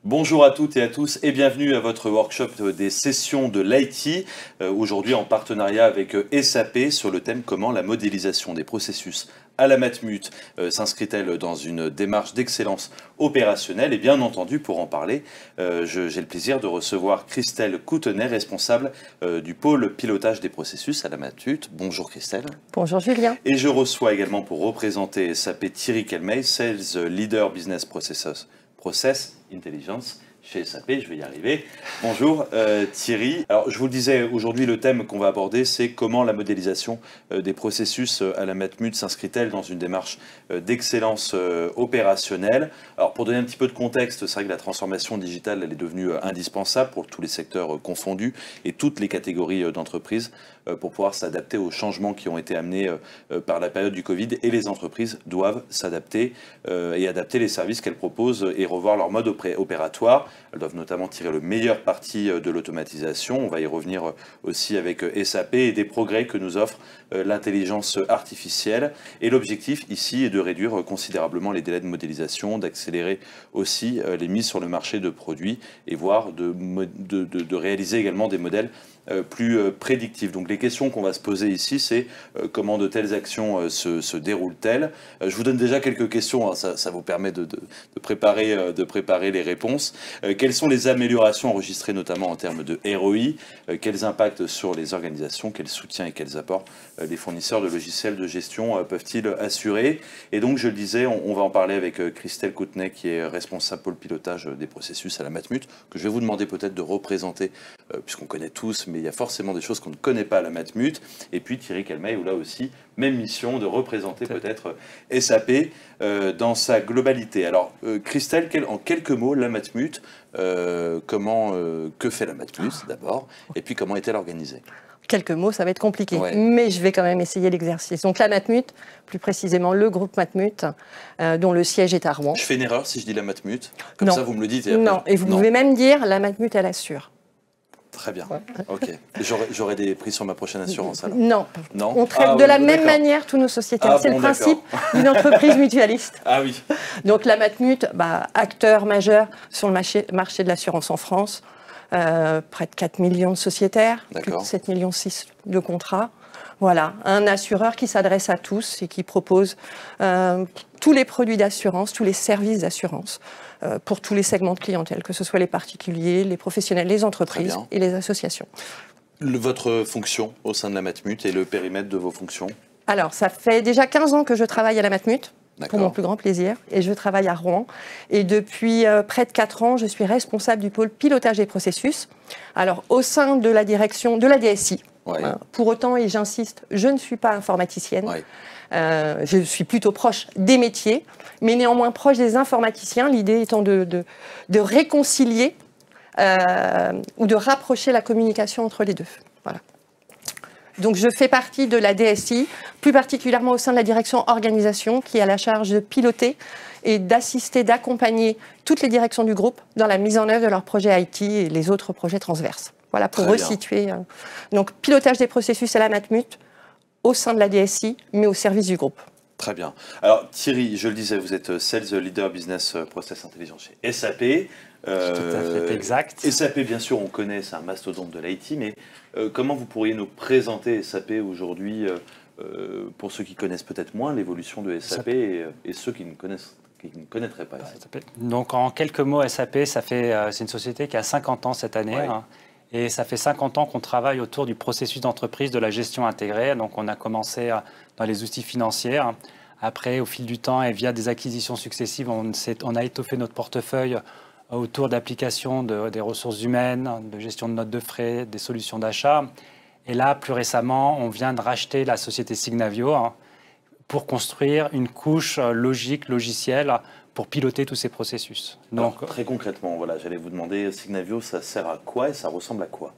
Bonjour à toutes et à tous et bienvenue à votre workshop des sessions de l'IT, aujourd'hui en partenariat avec SAP sur le thème comment la modélisation des processus à la Matmut s'inscrit-elle dans une démarche d'excellence opérationnelle. Et bien entendu, pour en parler, j'ai le plaisir de recevoir Christelle Coutenet, responsable du pôle pilotage des processus à la Matmut. Bonjour Christelle. Bonjour Julien. Et je reçois également pour représenter SAP Thierry Kelmey, Sales Leader Business Process Intelligence chez SAP, je vais y arriver. Bonjour Thierry. Alors je vous le disais, aujourd'hui le thème qu'on va aborder, c'est comment la modélisation des processus à la Matmut s'inscrit-elle dans une démarche d'excellence opérationnelle. Alors pour donner un petit peu de contexte, c'est vrai que la transformation digitale, elle est devenue indispensable pour tous les secteurs confondus et toutes les catégories d'entreprises pour pouvoir s'adapter aux changements qui ont été amenés par la période du Covid, et les entreprises doivent s'adapter et adapter les services qu'elles proposent et revoir leur mode opératoire. Elles doivent notamment tirer le meilleur parti de l'automatisation. On va y revenir aussi avec SAP et des progrès que nous offre l'intelligence artificielle. Et l'objectif ici est de réduire considérablement les délais de modélisation, d'accélérer aussi les mises sur le marché de produits et voire de réaliser également des modèles plus prédictifs. Donc les questions qu'on va se poser ici, c'est comment de telles actions se déroulent-elles. Je vous donne déjà quelques questions, hein, ça vous permet de préparer les réponses. Quelles sont les améliorations enregistrées notamment en termes de ROI? Quels impacts sur les organisations? Quels soutiens et quels apports les fournisseurs de logiciels de gestion peuvent-ils assurer? Et donc je le disais, on va en parler avec Christelle Coutenet, qui est responsable pôle pilotage des processus à la Matmut, que je vais vous demander peut-être de représenter, puisqu'on connaît tous, mais il y a forcément des choses qu'on ne connaît pas à la Matmut. Et puis Thierry Kelmey, où là aussi, même mission de représenter peut-être SAP dans sa globalité. Alors Christelle, en quelques mots, la Matmut, que fait la Matmut d'abord, et puis comment est-elle organisée? Quelques mots, ça va être compliqué, ouais. Mais je vais quand même essayer l'exercice. Donc la Matmut, plus précisément le groupe Matmut, dont le siège est à Rouen. Je fais une erreur si je dis la Matmut? Comme non. Ça, vous me le dites. Non, et vous pouvez même dire la Matmut, elle assure. Très bien, ok. J'aurai des prix sur ma prochaine assurance alors. Non, on traite de la même manière tous nos sociétaires. C'est le principe d'une entreprise mutualiste. Ah oui. Donc la Matmut, acteur majeur sur le marché de l'assurance en France, près de 4 millions de sociétaires, plus de 7,6 millions de contrats. Voilà, un assureur qui s'adresse à tous et qui propose tous les produits d'assurance, tous les services d'assurance pour tous les segments de clientèle, que ce soit les particuliers, les professionnels, les entreprises et les associations. Votre fonction au sein de la Matmut et le périmètre de vos fonctions? Alors, ça fait déjà 15 ans que je travaille à la Matmut, pour mon plus grand plaisir, et je travaille à Rouen. Et depuis près de 4 ans, je suis responsable du pôle pilotage des processus. Alors, au sein de la direction de la DSI. Ouais. Pour autant, et j'insiste, je ne suis pas informaticienne. Ouais. Je suis plutôt proche des métiers, mais néanmoins proche des informaticiens, l'idée étant de réconcilier ou de rapprocher la communication entre les deux. Voilà. Donc je fais partie de la DSI, plus particulièrement au sein de la direction organisation, qui a la charge de piloter et d'assister, d'accompagner toutes les directions du groupe dans la mise en œuvre de leurs projets IT et les autres projets transverses. Voilà, pour resituer. Donc, pilotage des processus à la Matmut, au sein de la DSI, mais au service du groupe. Très bien. Alors, Thierry, je le disais, vous êtes Sales Leader Business Process Intelligence chez SAP. Tout à fait exact. SAP, bien sûr, on connaît, c'est un mastodonte de l'IT, mais comment vous pourriez nous présenter SAP aujourd'hui, pour ceux qui connaissent peut-être moins l'évolution de SAP et ceux qui ne connaîtraient pas SAP? Donc, en quelques mots, SAP, c'est une société qui a 50 ans cette année. Ouais. Et ça fait 50 ans qu'on travaille autour du processus d'entreprise, de la gestion intégrée. Donc, on a commencé dans les outils financiers. Après, au fil du temps et via des acquisitions successives, on a étoffé notre portefeuille autour d'applications des ressources humaines, de gestion de notes de frais, des solutions d'achat. Et là, plus récemment, on vient de racheter la société Signavio pour construire une couche logique, logicielle, pour piloter tous ces processus. Donc, alors, très concrètement, voilà, j'allais vous demander, Signavio, ça sert à quoi et ça ressemble à quoi?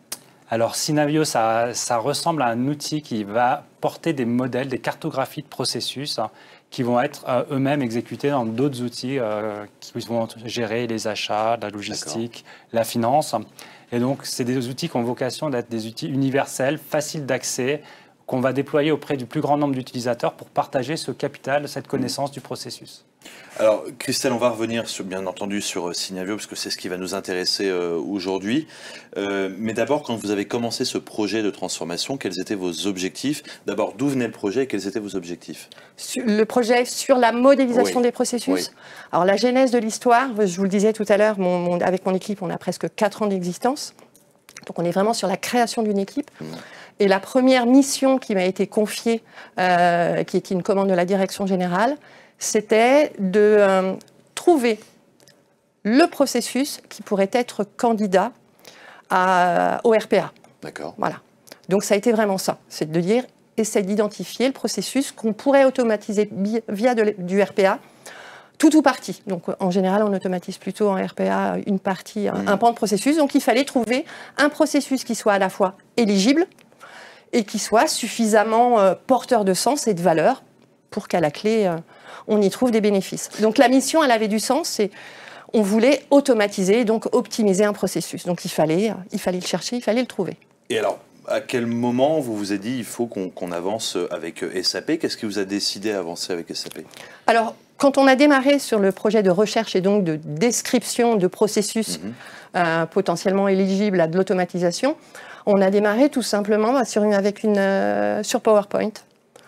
Alors, Signavio, ça ressemble à un outil qui va porter des modèles, des cartographies de processus qui vont être eux-mêmes exécutés dans d'autres outils qui vont gérer les achats, la logistique, la finance. Et donc, c'est des outils qui ont vocation d'être des outils universels, faciles d'accès, qu'on va déployer auprès du plus grand nombre d'utilisateurs pour partager ce capital, cette connaissance du processus. Alors, Christelle, on va revenir bien entendu sur Signavio, parce que c'est ce qui va nous intéresser aujourd'hui. Mais d'abord, quand vous avez commencé ce projet de transformation, quels étaient vos objectifs? D'abord, d'où venait le projet et quels étaient vos objectifs? Le projet sur la modélisation des processus. Oui. Alors, la genèse de l'histoire, je vous le disais tout à l'heure, avec mon équipe, on a presque 4 ans d'existence. Donc, on est vraiment sur la création d'une équipe. Et la première mission qui m'a été confiée, qui était une commande de la direction générale, c'était de trouver le processus qui pourrait être candidat au RPA. D'accord. Voilà. Donc ça a été vraiment ça, c'est de dire, essayer d'identifier le processus qu'on pourrait automatiser via du RPA, tout ou partie. Donc en général, on automatise plutôt en RPA une partie, un pan de processus. Donc il fallait trouver un processus qui soit à la fois éligible et qui soit suffisamment porteur de sens et de valeur pour qu'à la clé, on y trouve des bénéfices. Donc la mission, elle avait du sens, on voulait automatiser, donc optimiser un processus. Donc il fallait le chercher, il fallait le trouver. Et alors, à quel moment vous vous êtes dit il faut qu'on avance avec SAP? Qu'est-ce qui vous a décidé à avancer avec SAP? Alors, quand on a démarré sur le projet de recherche et donc de description de processus potentiellement éligibles à de l'automatisation, on a démarré tout simplement sur PowerPoint.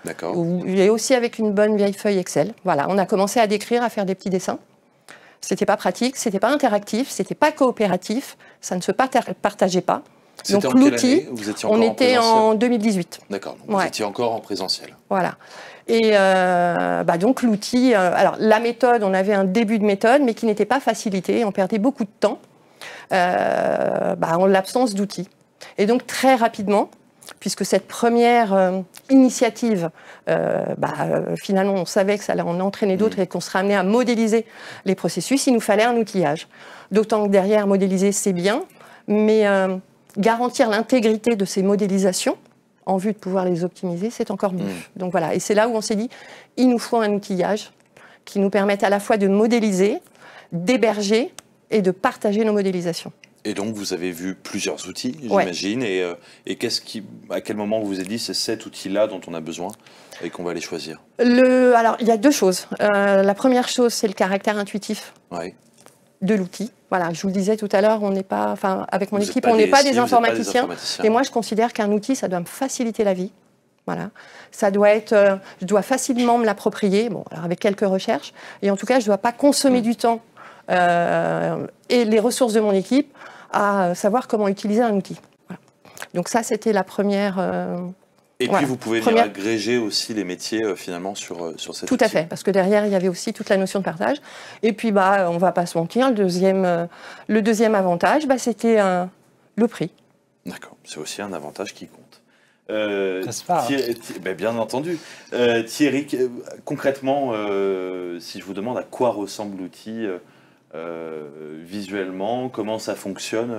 D'accord. Et aussi avec une bonne vieille feuille Excel. Voilà, on a commencé à décrire, à faire des petits dessins. C'était pas pratique, c'était pas interactif, c'était pas coopératif, ça ne se partageait pas. Donc l'outil, on était en 2018. D'accord, donc vous étiez encore en présentiel. Voilà. Et donc l'outil, alors la méthode, on avait un début de méthode, mais qui n'était pas facilité, on perdait beaucoup de temps en l'absence d'outils. Et donc très rapidement, puisque cette première initiative, finalement, on savait que ça allait en entraîner d'autres et qu'on serait amené à modéliser les processus, il nous fallait un outillage. D'autant que derrière, modéliser, c'est bien, mais garantir l'intégrité de ces modélisations, en vue de pouvoir les optimiser, c'est encore mieux. Donc voilà, et c'est là où on s'est dit, il nous faut un outillage qui nous permette à la fois de modéliser, d'héberger et de partager nos modélisations. Et donc, vous avez vu plusieurs outils, j'imagine. Et à quel moment vous vous êtes dit, c'est cet outil-là dont on a besoin et qu'on va aller choisir? Alors, il y a deux choses. La première chose, c'est le caractère intuitif de l'outil. Voilà, je vous le disais tout à l'heure, avec mon équipe, on n'est pas des informaticiens. Et moi, je considère qu'un outil, ça doit me faciliter la vie. Voilà. Ça doit être, je dois facilement me l'approprier, alors avec quelques recherches. Et en tout cas, je ne dois pas consommer du temps et les ressources de mon équipe à savoir comment utiliser un outil. Voilà. Donc ça, c'était la première... Et puis, vous pouvez venir agréger aussi les métiers, finalement, sur cette Tout à fait, parce que derrière, il y avait aussi toute la notion de partage. Et puis, on ne va pas se mentir, le deuxième avantage, c'était le prix. D'accord, c'est aussi un avantage qui compte. Ça se fait. Bien entendu. Thierry, concrètement, si je vous demande à quoi ressemble l'outil visuellement, comment ça fonctionne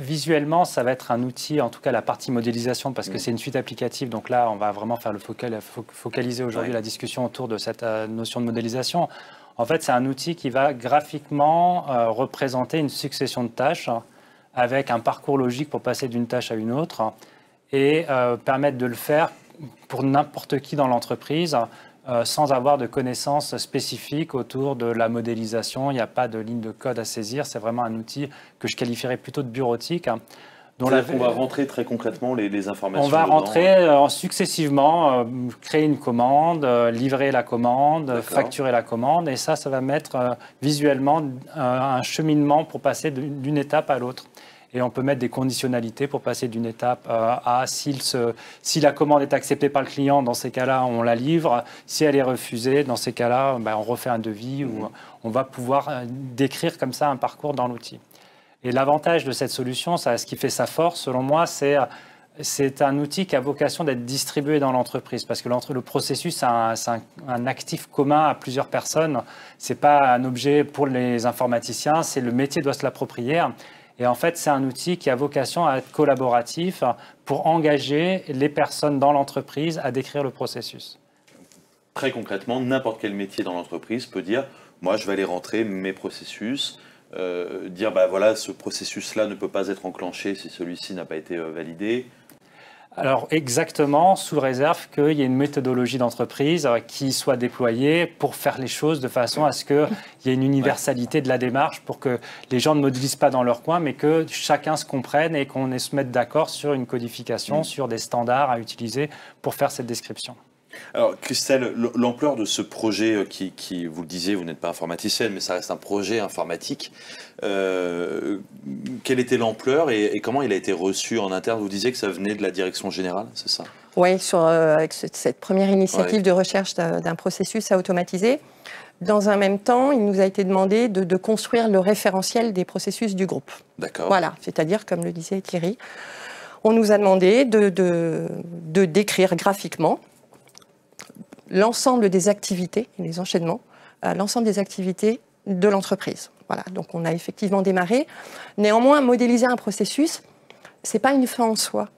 Visuellement, ça va être un outil, en tout cas la partie modélisation, parce que c'est une suite applicative. Donc là, on va vraiment faire focaliser aujourd'hui la discussion autour de cette notion de modélisation. En fait, c'est un outil qui va graphiquement représenter une succession de tâches avec un parcours logique pour passer d'une tâche à une autre et permettre de le faire pour n'importe qui dans l'entreprise sans avoir de connaissances spécifiques autour de la modélisation. Il n'y a pas de ligne de code à saisir. C'est vraiment un outil que je qualifierais plutôt de bureautique. On va rentrer très concrètement les informations. On va rentrer successivement, créer une commande, livrer la commande, facturer la commande. Et ça va mettre visuellement un cheminement pour passer d'une étape à l'autre. Et on peut mettre des conditionnalités pour passer d'une étape à si la commande est acceptée par le client, dans ces cas-là, on la livre. Si elle est refusée, dans ces cas-là, on refait un devis ou on va pouvoir décrire comme ça un parcours dans l'outil. Et l'avantage de cette solution, ce qui fait sa force, selon moi, c'est un outil qui a vocation d'être distribué dans l'entreprise parce que le processus, c'est un actif commun à plusieurs personnes. Ce n'est pas un objet pour les informaticiens, le métier doit se l'approprier. Et en fait, c'est un outil qui a vocation à être collaboratif pour engager les personnes dans l'entreprise à décrire le processus. Très concrètement, n'importe quel métier dans l'entreprise peut dire « moi, je vais aller rentrer mes processus », dire voilà, ce processus-là ne peut pas être enclenché si celui-ci n'a pas été validé. Alors exactement, sous réserve qu'il y ait une méthodologie d'entreprise qui soit déployée pour faire les choses de façon à ce qu'il y ait une universalité de la démarche, pour que les gens ne modélisent pas dans leur coin, mais que chacun se comprenne et qu'on se mette d'accord sur une codification, sur des standards à utiliser pour faire cette description. Alors Christelle, l'ampleur de ce projet qui, vous le disiez, vous n'êtes pas informaticienne, mais ça reste un projet informatique. Quelle était l'ampleur et comment il a été reçu en interne? Vous disiez que ça venait de la direction générale, c'est ça? Oui, avec cette première initiative de recherche d'un processus à automatiser. Dans un même temps, il nous a été demandé de construire le référentiel des processus du groupe. D'accord. Voilà, c'est-à-dire, comme le disait Thierry, on nous a demandé de décrire graphiquement l'ensemble des activités, les enchaînements, l'ensemble des activités de l'entreprise. Voilà, donc on a effectivement démarré. Néanmoins, modéliser un processus, ce n'est pas une fin en soi,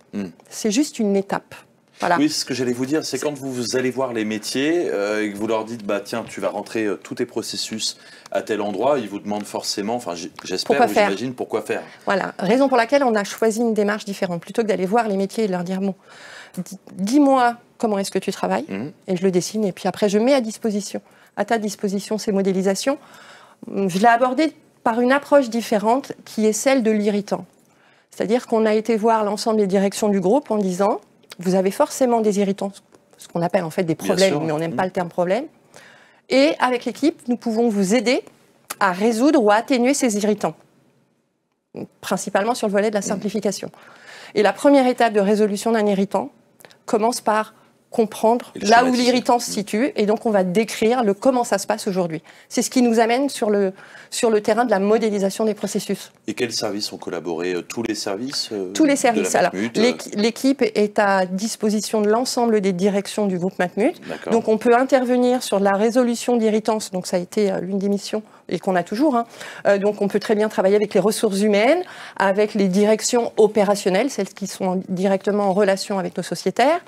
c'est juste une étape. Voilà. Oui, ce que j'allais vous dire, c'est quand vous allez voir les métiers et que vous leur dites, bah, tiens, tu vas rentrer tous tes processus à tel endroit, ils vous demandent forcément, enfin j'espère ou j'imagine, pourquoi faire. Voilà, raison pour laquelle on a choisi une démarche différente. Plutôt que d'aller voir les métiers et de leur dire, bon, dis-moi comment est-ce que tu travailles, et je le dessine, et puis après je mets à ta disposition ces modélisations. Je l'ai abordé par une approche différente qui est celle de l'irritant. C'est-à-dire qu'on a été voir l'ensemble des directions du groupe en disant, vous avez forcément des irritants, ce qu'on appelle en fait des problèmes, mais on n'aime pas le terme problème. Et avec l'équipe, nous pouvons vous aider à résoudre ou à atténuer ces irritants, principalement sur le volet de la simplification. Et la première étape de résolution d'un irritant commence par comprendre là où l'irritant se situe, et donc on va décrire comment ça se passe aujourd'hui. C'est ce qui nous amène sur le terrain de la modélisation des processus. Et quels services ont collaboré? Tous les services Tous les services. Alors, l'équipe est à disposition de l'ensemble des directions du groupe Matmut. Donc on peut intervenir sur la résolution d'irritance, donc ça a été l'une des missions et qu'on a toujours. Donc on peut très bien travailler avec les ressources humaines, avec les directions opérationnelles, celles qui sont directement en relation avec nos sociétaires,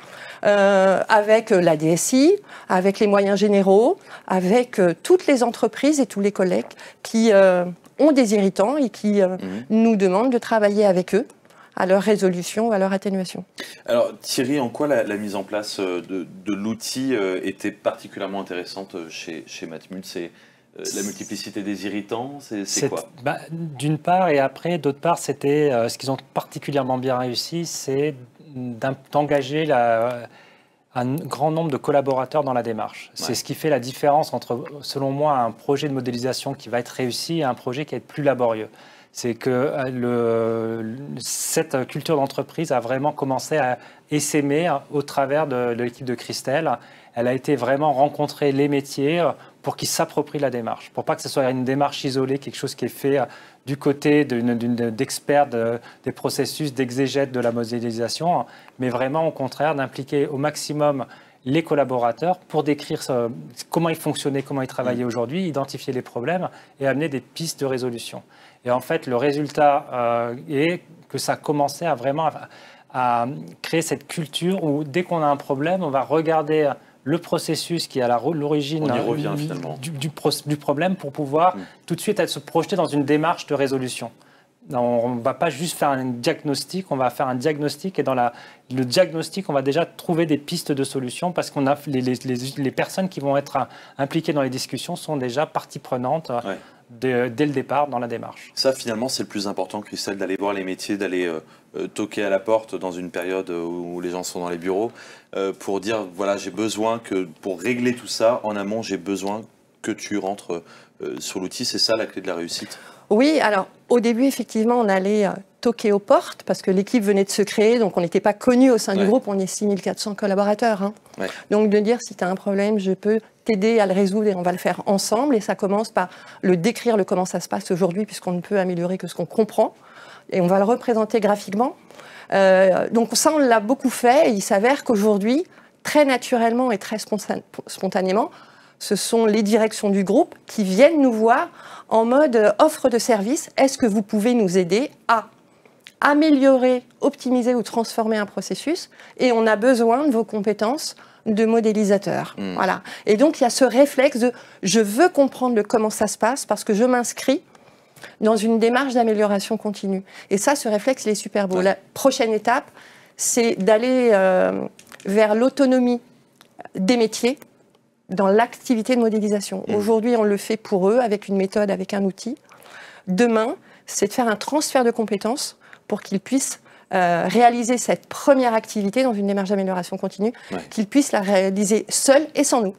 avec la DSI, avec les moyens généraux, avec toutes les entreprises et tous les collègues qui ont des irritants et qui nous demandent de travailler avec eux à leur résolution, à leur atténuation. Alors Thierry, en quoi la mise en place de l'outil était particulièrement intéressante chez Matmut? C'est la multiplicité des irritants, c'est quoi? D'une part, et après, d'autre part, c'était ce qu'ils ont particulièrement bien réussi, c'est d'engager un grand nombre de collaborateurs dans la démarche. C'est ce qui fait la différence entre, selon moi, un projet de modélisation qui va être réussi et un projet qui va être plus laborieux. C'est que cette culture d'entreprise a vraiment commencé à essaimer au travers de l'équipe de Christelle. Elle a été vraiment rencontrer les métiers pour qu'ils s'approprient la démarche, pour pas que ce soit une démarche isolée, quelque chose qui est fait du côté d'experts des processus d'exégète de la modélisation, mais vraiment au contraire d'impliquer au maximum les collaborateurs pour décrire comment ils fonctionnaient, comment ils travaillaient aujourd'hui, identifier les problèmes et amener des pistes de résolution. Et en fait, le résultat est que ça commençait à créer cette culture où dès qu'on a un problème, on va regarder le processus qui est à l'origine du problème pour pouvoir tout de suite se projeter dans une démarche de résolution. On ne va pas juste faire un diagnostic, on va faire un diagnostic et dans le diagnostic, on va déjà trouver des pistes de solutions parce qu'on a les personnes qui vont être impliquées dans les discussions sont déjà partie prenante dès le départ dans la démarche. Ça, finalement, c'est le plus important, Christelle, d'aller voir les métiers, d'aller toquer à la porte dans une période où les gens sont dans les bureaux pour dire, voilà, j'ai besoin que, pour régler tout ça, en amont, j'ai besoin que tu rentres sur l'outil. C'est ça la clé de la réussite? Oui, alors au début, effectivement, on allait toquer aux portes parce que l'équipe venait de se créer, donc on n'était pas connu au sein du groupe, on est 6400 collaborateurs. Donc de dire, si tu as un problème, je peux t'aider à le résoudre et on va le faire ensemble. Et ça commence par le décrire, comment ça se passe aujourd'hui, puisqu'on ne peut améliorer que ce qu'on comprend. Et on va le représenter graphiquement. Donc ça, on l'a beaucoup fait. Et il s'avère qu'aujourd'hui, très naturellement et très spontanément, ce sont les directions du groupe qui viennent nous voir en mode offre de service. Est-ce que vous pouvez nous aider à améliorer, optimiser ou transformer un processus? Et on a besoin de vos compétences de modélisateur. Voilà. Et donc, il y a ce réflexe de je veux comprendre comment ça se passe parce que je m'inscris dans une démarche d'amélioration continue. Et ça, ce réflexe, il est super beau. La prochaine étape, c'est d'aller vers l'autonomie des métiers dans l'activité de modélisation. Aujourd'hui, on le fait pour eux avec une méthode, avec un outil. Demain, c'est de faire un transfert de compétences pour qu'ils puissent réaliser cette première activité dans une démarche d'amélioration continue, qu'ils puissent la réaliser seuls et sans nous.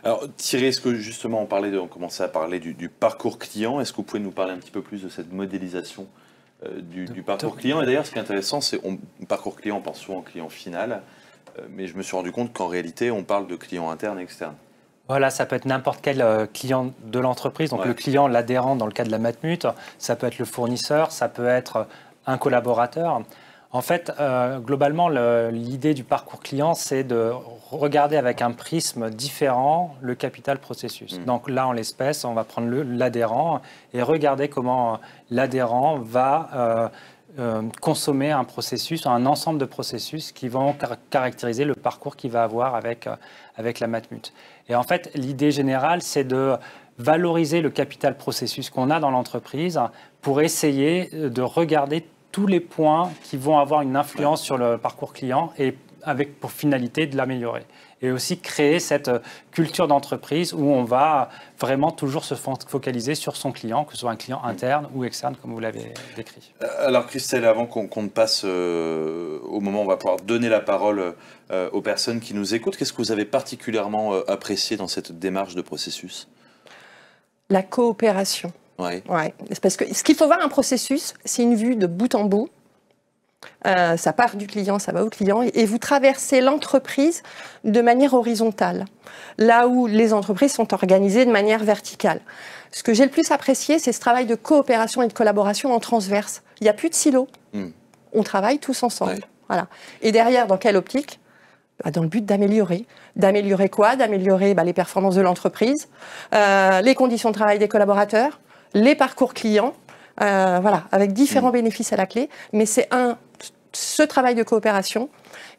Alors Thierry, est-ce que justement on commençait à parler du parcours client, est-ce que vous pouvez nous parler un petit peu plus de cette modélisation du parcours client? Et d'ailleurs, ce qui est intéressant, c'est parcours client, on pense souvent au client final, mais je me suis rendu compte qu'en réalité, on parle de client interne et externe. Voilà, ça peut être n'importe quel client de l'entreprise. Donc le client, l'adhérent dans le cas de la Matmut, ça peut être le fournisseur, ça peut être un collaborateur. En fait, globalement, l'idée du parcours client, c'est de regarder avec un prisme différent le capital processus. Donc là, en l'espèce, on va prendre l'adhérent et regarder comment l'adhérent va consommer un processus, un ensemble de processus qui vont caractériser le parcours qu'il va avoir avec la Matmut. Et en fait, l'idée générale, c'est de valoriser le capital processus qu'on a dans l'entreprise pour essayer de regarder tous les points qui vont avoir une influence sur le parcours client et avec pour finalité de l'améliorer. Et aussi créer cette culture d'entreprise où on va vraiment toujours se focaliser sur son client, que ce soit un client interne ou externe, comme vous l'avez décrit. Alors Christelle, avant qu'on ne passe au moment où on va pouvoir donner la parole aux personnes qui nous écoutent, qu'est-ce que vous avez particulièrement apprécié dans cette démarche de processus? La coopération. Ouais. Parce que ce qu'il faut voir un processus, c'est une vue de bout en bout. Ça part du client, ça va au client, et vous traversez l'entreprise de manière horizontale, là où les entreprises sont organisées de manière verticale. Ce que j'ai le plus apprécié, c'est ce travail de coopération et de collaboration en transverse. Il n'y a plus de silos. On travaille tous ensemble. Ouais. Voilà. Et derrière, dans quelle optique? Dans le but d'améliorer. D'améliorer quoi? D'améliorer les performances de l'entreprise, les conditions de travail des collaborateurs, les parcours clients, voilà, avec différents bénéfices à la clé. Mais c'est ce travail de coopération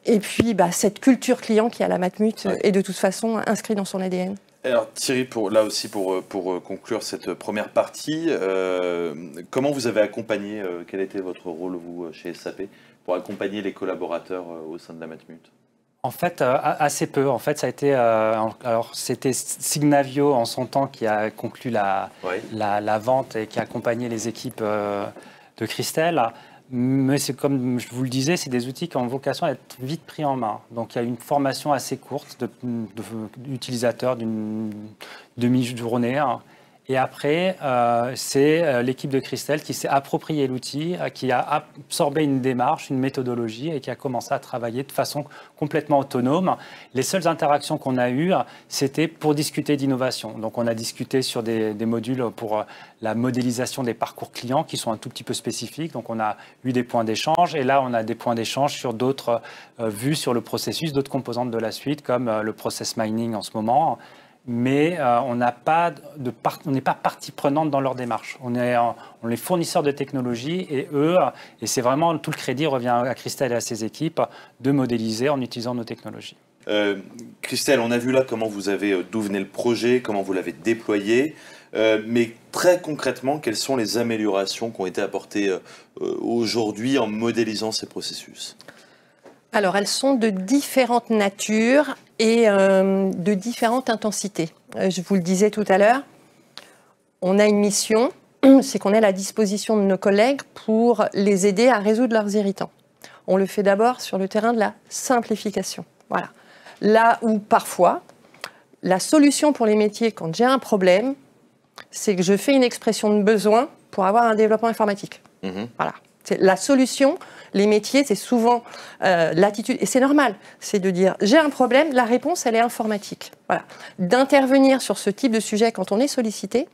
et puis cette culture client qui à la Matmut est de toute façon inscrite dans son ADN. Alors Thierry, là aussi pour conclure cette première partie, comment vous avez accompagné, quel était votre rôle vous chez SAP pour accompagner les collaborateurs au sein de la Matmut? En fait, assez peu. En fait, ça a été. Alors, c'était Signavio en son temps qui a conclu la vente et qui a accompagné les équipes de Christelle. Mais c'est comme je vous le disais, c'est des outils qui ont vocation à être vite pris en main. Donc, il y a une formation assez courte d'utilisateurs d'une demi-journée. Et après, c'est l'équipe de Christelle qui s'est approprié l'outil, qui a absorbé une démarche, une méthodologie et qui a commencé à travailler de façon complètement autonome. Les seules interactions qu'on a eues, c'était pour discuter d'innovation. Donc on a discuté sur des modules pour la modélisation des parcours clients qui sont un tout petit peu spécifiques. Donc on a eu des points d'échange et là on a des points d'échange sur d'autres vues sur le processus, d'autres composantes de la suite comme le process mining en ce moment. Mais on n'est pas partie prenante dans leur démarche. On est fournisseurs de technologie et eux, et c'est vraiment tout le crédit revient à Christelle et à ses équipes de modéliser en utilisant nos technologies. Christelle, on a vu là d'où venait le projet, comment vous l'avez déployé, mais très concrètement, quelles sont les améliorations qui ont été apportées aujourd'hui en modélisant ces processus? Alors, elles sont de différentes natures et de différentes intensités. Je vous le disais tout à l'heure, on a une mission, c'est qu'on est à la disposition de nos collègues pour les aider à résoudre leurs irritants. On le fait d'abord sur le terrain de la simplification. Voilà. Là où parfois, la solution pour les métiers, quand j'ai un problème, c'est que je fais une expression de besoin pour avoir un développement informatique. Voilà. La solution, les métiers, c'est souvent l'attitude, et c'est normal, c'est de dire j'ai un problème, la réponse elle est informatique. Voilà. D'intervenir sur ce type de sujet quand on est sollicité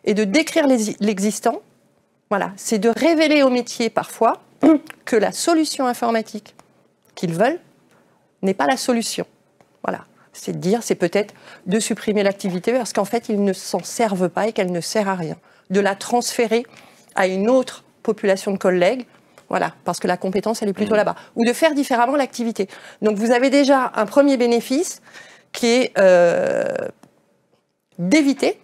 et de décrire l'existant, voilà, c'est de révéler aux métiers parfois que la solution informatique qu'ils veulent n'est pas la solution. Voilà. C'est de dire, c'est peut-être de supprimer l'activité parce qu'en fait ils ne s'en servent pas et qu'elle ne sert à rien. De la transférer à une autre population de collègues, voilà, parce que la compétence, elle est plutôt là-bas. Ou de faire différemment l'activité. Donc, vous avez déjà un premier bénéfice qui est d'éviter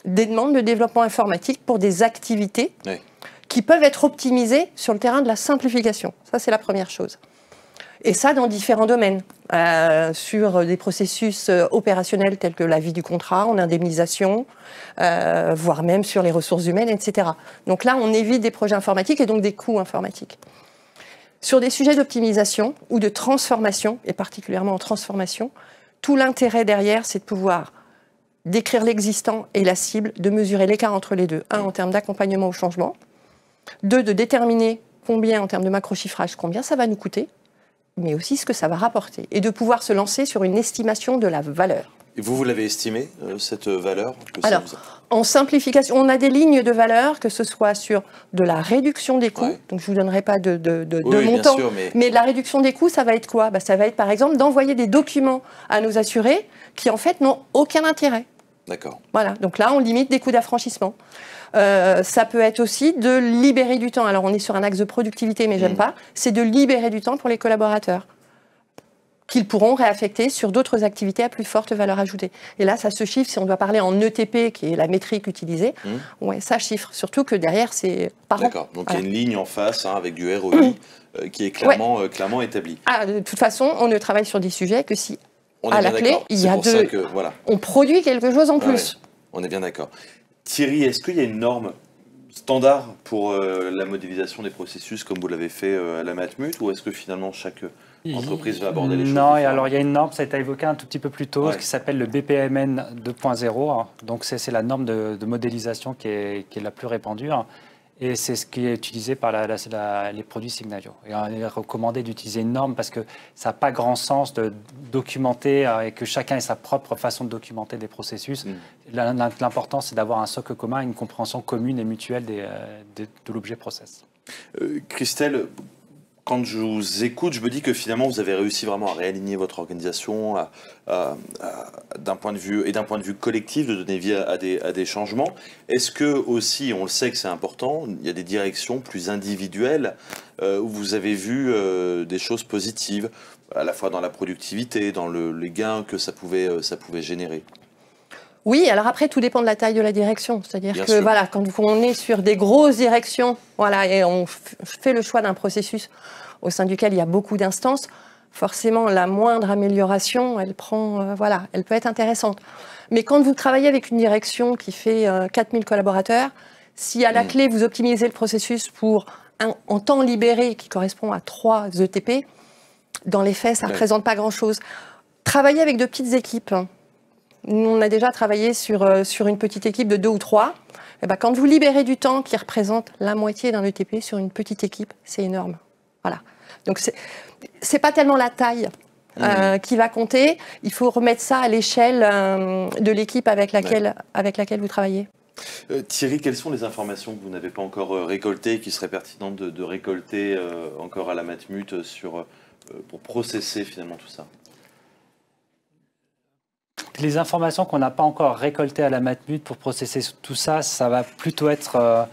des demandes de développement informatique pour des activités qui peuvent être optimisés sur le terrain de la simplification. Ça, c'est la première chose. Et ça, dans différents domaines, sur des processus opérationnels tels que la vie du contrat, en indemnisation, voire même sur les ressources humaines, etc. Donc là, on évite des projets informatiques et donc des coûts informatiques. Sur des sujets d'optimisation ou de transformation, et particulièrement en transformation, tout l'intérêt derrière, c'est de pouvoir décrire l'existant et la cible, de mesurer l'écart entre les deux. Un, en termes d'accompagnement au changement. Deux, de déterminer combien, en termes de macro-chiffrage, combien ça va nous coûter, mais aussi ce que ça va rapporter. Et de pouvoir se lancer sur une estimation de la valeur. Et vous l'avez estimé, cette valeur que Alors, en simplification, on a des lignes de valeur, que ce soit sur de la réduction des coûts, donc je ne vous donnerai pas de montant, sûr, mais de la réduction des coûts, ça va être quoi? Ça va être par exemple d'envoyer des documents à nos assurés qui en fait n'ont aucun intérêt. D'accord. Voilà, donc là on limite des coûts d'affranchissement. Ça peut être aussi de libérer du temps. Alors on est sur un axe de productivité, mais j'aime pas. C'est de libérer du temps pour les collaborateurs qu'ils pourront réaffecter sur d'autres activités à plus forte valeur ajoutée. Et là, ça se chiffre, si on doit parler en ETP, qui est la métrique utilisée, ouais, ça chiffre. Surtout que derrière, c'est par an. D'accord, donc il y a une ligne en face avec du ROI qui est clairement établie. Ah, de toute façon, on ne travaille sur des sujets que si, à la clé, il y a on produit quelque chose en plus. Ouais, on est bien d'accord. Thierry, est-ce qu'il y a une norme standard pour la modélisation des processus comme vous l'avez fait à la Matmut, ou est-ce que finalement chaque entreprise va aborder les choses Non, et différemment? alors il y a une norme, ça a été évoqué un tout petit peu plus tôt, qui s'appelle le BPMN 2.0. Donc c'est la norme de modélisation qui est la plus répandue. Et c'est ce qui est utilisé par les produits Signavio. Et on est recommandé d'utiliser une norme parce que ça n'a pas grand sens de documenter et que chacun ait sa propre façon de documenter des processus. L'important, c'est d'avoir un socle commun, une compréhension commune et mutuelle de l'objet process. Christelle, quand je vous écoute, je me dis que finalement vous avez réussi vraiment à réaligner votre organisation d'un point de vue collectif, de donner vie à des changements. Est-ce que aussi, on le sait que c'est important, il y a des directions plus individuelles où vous avez vu des choses positives, à la fois dans la productivité, dans les gains que ça pouvait générer? Oui, alors après, tout dépend de la taille de la direction. C'est-à-dire que voilà, quand on est sur des grosses directions, voilà, et on fait le choix d'un processus au sein duquel il y a beaucoup d'instances, forcément, la moindre amélioration, elle peut être intéressante. Mais quand vous travaillez avec une direction qui fait 4000 collaborateurs, si à la clé, vous optimisez le processus pour en temps libéré qui correspond à 3 ETP, dans les faits, ça ne représente pas grand-chose. Travailler avec de petites équipes. Nous, on a déjà travaillé sur une petite équipe de 2 ou 3. Et ben, quand vous libérez du temps qui représente la moitié d'un ETP sur une petite équipe, c'est énorme. Voilà. Donc, c'est pas tellement la taille qui va compter. Il faut remettre ça à l'échelle de l'équipe avec laquelle vous travaillez. Thierry, quelles sont les informations que vous n'avez pas encore récoltées et qui seraient pertinentes de récolter encore à la Matmut pour processer finalement tout ça? Les informations qu'on n'a pas encore récoltées à la Matmut pour processer tout ça, ça va plutôt être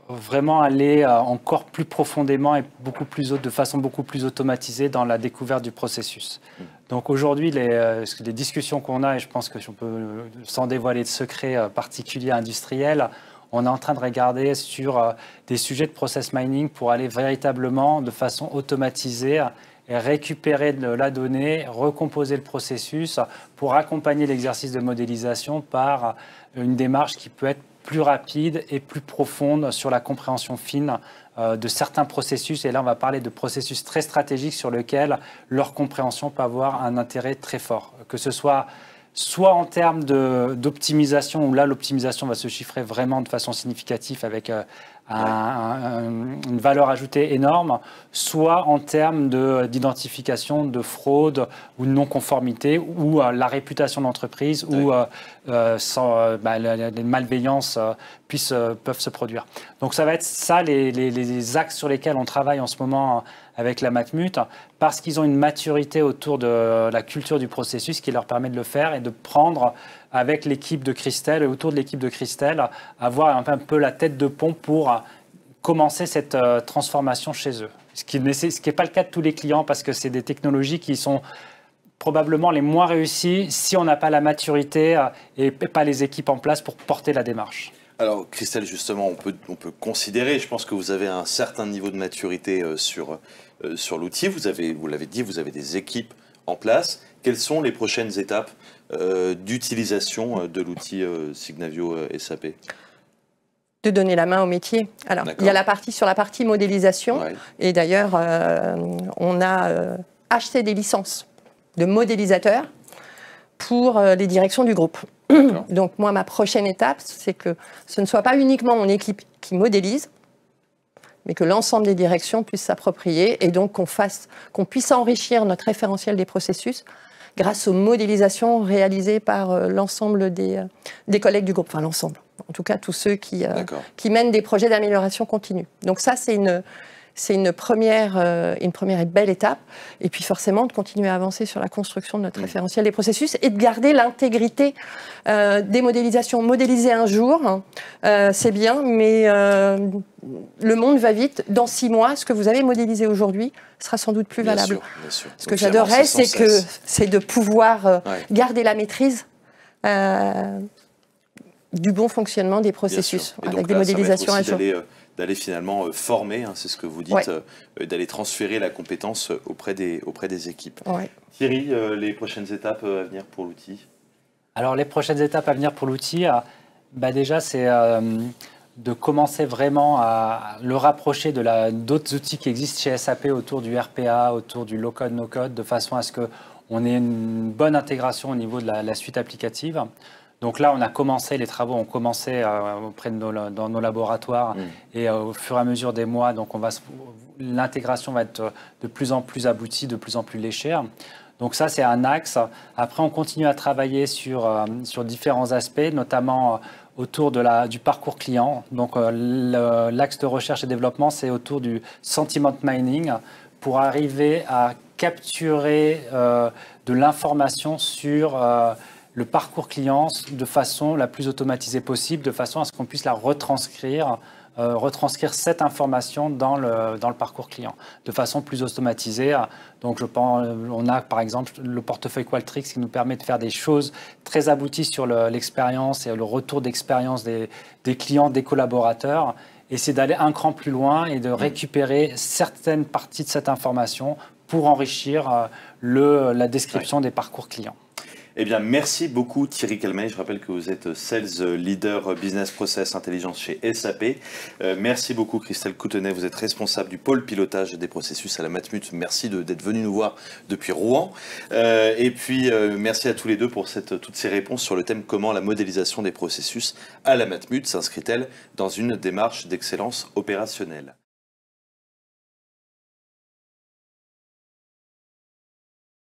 vraiment aller encore plus profondément et de façon beaucoup plus automatisée dans la découverte du processus. Donc aujourd'hui, les discussions qu'on a, et je pense que on peut, sans dévoiler de secrets particuliers industriels, on est en train de regarder sur des sujets de process mining pour aller véritablement de façon automatisée et récupérer de la donnée, recomposer le processus pour accompagner l'exercice de modélisation par une démarche qui peut être plus rapide et plus profonde sur la compréhension fine de certains processus. Et là, on va parler de processus très stratégiques sur lesquels leur compréhension peut avoir un intérêt très fort. Que ce soit en termes d'optimisation, où là, l'optimisation va se chiffrer vraiment de façon significative avec une valeur ajoutée énorme, soit en termes d'identification de fraude ou de non-conformité, ou la réputation d'entreprise, ou les malveillances peuvent se produire. Donc ça va être ça les axes sur lesquels on travaille en ce moment avec la Matmut, parce qu'ils ont une maturité autour de la culture du processus qui leur permet de le faire et de prendre avec l'équipe de Christelle et autour de l'équipe de Christelle, avoir un peu la tête de pont pour commencer cette transformation chez eux. Ce qui n'est pas le cas de tous les clients parce que c'est des technologies qui sont probablement les moins réussis si on n'a pas la maturité et pas les équipes en place pour porter la démarche. Alors Christelle, justement, on peut considérer, je pense que vous avez un certain niveau de maturité sur l'outil. Vous l'avez dit, vous avez des équipes en place. Quelles sont les prochaines étapes d'utilisation de l'outil Signavio SAP? De donner la main au métier. Alors, il y a sur la partie modélisation, ouais. Et d'ailleurs, on a acheté des licences de modélisateurs pour les directions du groupe. Donc moi, ma prochaine étape, c'est que ce ne soit pas uniquement mon équipe qui modélise, mais que l'ensemble des directions puissent s'approprier et donc qu'on puisse enrichir notre référentiel des processus grâce aux modélisations réalisées par l'ensemble des collègues du groupe, enfin l'ensemble. En tout cas, tous ceux qui mènent des projets d'amélioration continue. Donc ça, c'est une première et belle étape. Et puis forcément, de continuer à avancer sur la construction de notre référentiel des processus et de garder l'intégrité des modélisations. Modéliser un jour, c'est bien, mais le monde va vite. Dans 6 mois, ce que vous avez modélisé aujourd'hui sera sans doute plus valable. Bien sûr. Ce que j'adorerais, c'est de pouvoir garder la maîtrise du bon fonctionnement des processus, avec des modélisations à jour. D'aller finalement former, c'est ce que vous dites, d'aller transférer la compétence auprès des équipes. Ouais. Thierry, les prochaines étapes à venir pour l'outil? Alors les prochaines étapes à venir pour l'outil, déjà c'est de commencer vraiment à le rapprocher d'autres outils qui existent chez SAP autour du RPA, autour du low-code, no-code, de façon à ce qu'on ait une bonne intégration au niveau de la suite applicative. Donc là, on a commencé, les travaux ont commencé auprès de dans nos laboratoires et au fur et à mesure des mois, donc l'intégration va être de plus en plus aboutie, de plus en plus léchée. Donc ça, c'est un axe. Après, on continue à travailler sur différents aspects, notamment autour du parcours client. Donc l'axe de recherche et développement, c'est autour du sentiment mining pour arriver à capturer de l'information sur le parcours client de façon la plus automatisée possible, de façon à ce qu'on puisse la retranscrire cette information dans le parcours client, de façon plus automatisée. Donc on a par exemple le portefeuille Qualtrics qui nous permet de faire des choses très abouties sur l'expérience et le retour d'expérience des clients, des collaborateurs. Et c'est d'aller un cran plus loin et de récupérer certaines parties de cette information pour enrichir la description des parcours clients. Eh bien, merci beaucoup Thierry Calmeil. Je rappelle que vous êtes Sales Leader Business Process Intelligence chez SAP. Merci beaucoup Christelle Coutenet. Vous êtes responsable du pôle pilotage des processus à la Matmut. Merci d'être venu nous voir depuis Rouen. Et puis, merci à tous les deux pour toutes ces réponses sur le thème comment la modélisation des processus à la Matmut s'inscrit-elle dans une démarche d'excellence opérationnelle.